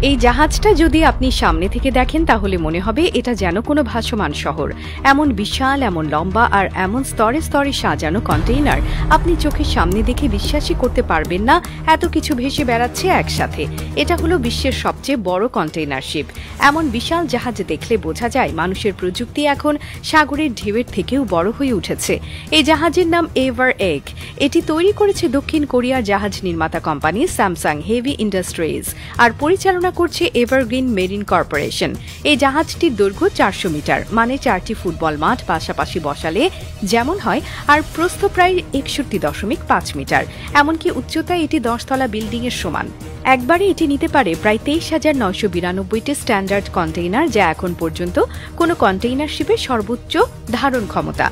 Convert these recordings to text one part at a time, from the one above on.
এই জাহাজটা যদি আপনি সামনে থেকে দেখেন তাহলে মনে হবে এটা যেন কোনো ভাসমান শহর। এমন বিশাল, এমন লম্বা আর এমন স্তরে স্তরে সাজানো কন্টেইনার আপনি চোখের সামনে দেখে বিশ্বাসই করতে পারবেন না এত কিছু ভেসে বেড়াচ্ছে একসাথে। এটা হলো বিশ্বের সবচেয়ে বড় কন্টেইনার শিপ। এমন বিশাল জাহাজ দেখলে বোঝা যায় মানুষের প্রযুক্তি এখন সাগরের ঢেউয়ের থেকেও বড় হয়ে উঠেছে। এই জাহাজের নাম এভার এগ। এটি তৈরি করেছে দক্ষিণ কোরিয়ার জাহাজ নির্মাতা কোম্পানি স্যামসাং হেভি ইন্ডাস্ট্রিজ আর পরিচালনা করছে এভারগ্রিন মেরিন কর্পোরেশন। এই জাহাজটির দৈর্ঘ্য 400 মিটার, মানে 4টি ফুটবল মাঠ পাশাপাশি বসালে যেমন হয়, আর প্রস্থ প্রায় 61.5 মিটার। এমনকি উচ্চতায় এটি 10 তলা বিল্ডিং এর সমান। একবারে এটি নিতে পারে প্রায় 23,992টি স্ট্যান্ডার্ড কন্টেইনার, যা এখন পর্যন্ত কোনো কন্টেইনার শিপের সর্বোচ্চ ধারণ ক্ষমতা।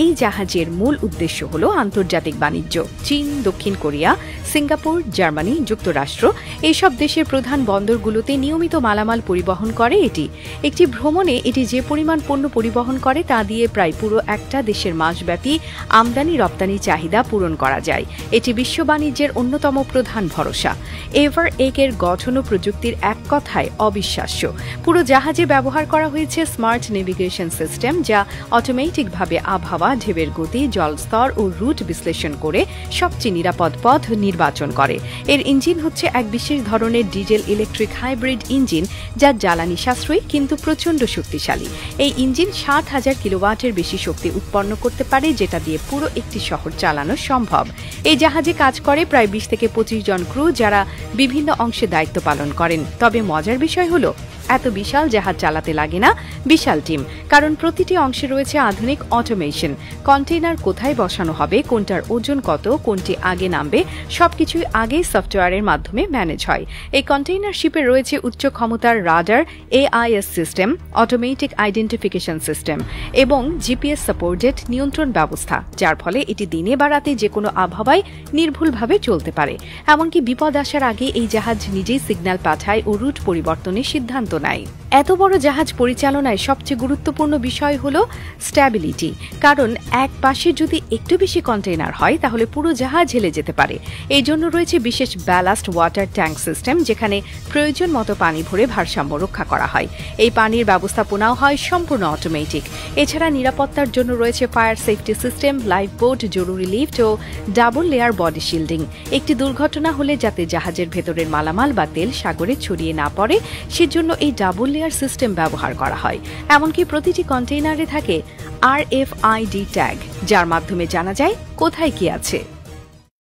এই জাহাজের মূল উদ্দেশ্য হল আন্তর্জাতিক বাণিজ্য। চীন, দক্ষিণ কোরিয়া, সিঙ্গাপুর, জার্মানি, যুক্তরাষ্ট্র এইসব দেশের প্রধান বন্দরগুলোতে নিয়মিত মালামাল পরিবহন করে এটি। একটি ভ্রমণে এটি যে পরিমাণ পণ্য পরিবহন করে তা দিয়ে প্রায় পুরো একটা দেশের মাসব্যাপী আমদানি রপ্তানি চাহিদা পূরণ করা যায়। এটি বিশ্ব বাণিজ্যের অন্যতম প্রধান ভরসা। এভার এগের গঠন ও প্রযুক্তির এক কথায় অবিশ্বাস্য। পুরো জাহাজে ব্যবহার করা হয়েছে স্মার্ট নেভিগেশন সিস্টেম, যা অটোমেটিকভাবে আবহাওয়া, ঢেউয়ের গতি, জলস্তর ও রুট বিশ্লেষণ করে সবচেয়ে নিরাপদ পথ নির্বাচন করে। এর ইঞ্জিন হচ্ছে এক বিশেষ ধরনের ডিজেল ইলেকট্রিক হাইব্রিড ইঞ্জিন, যা জ্বালানি সাশ্রয়ী কিন্তু প্রচণ্ড শক্তিশালী। এই ইঞ্জিন 60,000 কিলোওয়াটের বেশি শক্তি উৎপন্ন করতে পারে, যেটা দিয়ে পুরো একটি শহর চালানো সম্ভব। এই জাহাজে কাজ করে প্রায় 20 থেকে 25 জন ক্রু, যারা বিভিন্ন অংশে দায়িত্ব পালন করেন। তবে মজার বিষয় হলো এত বিশাল জাহাজ চালাতে লাগে না বিশাল টিম, কারণ প্রতিটি অংশে রয়েছে আধুনিক অটোমেশন। কন্টেইনার কোথায় বসানো হবে, কোনটার ওজন কত, কোনটি আগে নামবে, সবকিছুই আগেই সফটওয়্যারের মাধ্যমে ম্যানেজ হয়। এই কন্টেইনার শিপে রয়েছে উচ্চ ক্ষমতার radar, AIS system, automatic identification system এবং জিপিএস সাপোর্টেড নিয়ন্ত্রণ ব্যবস্থা, যার ফলে এটি দিনে বা রাতে যে কোনো আবহাওয়ায় নির্ভুলভাবে চলতে পারে। এমনকি বিপদ আসার আগে এই জাহাজ নিজেই সিগন্যাল পাঠায় ও রুট পরিবর্তনের সিদ্ধান্ত নেয়। এত বড় জাহাজ পরিচালনায় সবচেয়ে গুরুত্বপূর্ণ বিষয় হল স্ট্যাবিলিটি, কারণ এক পাশে যদি একটু বেশি কন্টেইনার হয় তাহলে পুরো জাহাজ হেলে যেতে পারে। এই জন্য রয়েছে বিশেষ ব্যালাস্ট ওয়াটার ট্যাঙ্ক সিস্টেম, যেখানে প্রয়োজন মতো পানি ভরে ভারসাম্য রক্ষা করা হয়। এই পানির ব্যবস্থাপনাও হয় সম্পূর্ণ অটোমেটিক। এছাড়া নিরাপত্তার জন্য রয়েছে fire safety system, life boat, জরুরি lift O double layer body shielding. একটি দুর্ঘটনা হলে যাতে জাহাজের ভেতরের মালামাল বা তেল সাগরে ছড়িয়ে না পড়ে, সেজন্য এই ডাবল লেয়ার সিস্টেম ব্যবহার করা হয়। এমনকি প্রতিটি কন্টেইনারে থাকে RFID ট্যাগ, যার মাধ্যমে জানা যায় কোথায় কি আছে।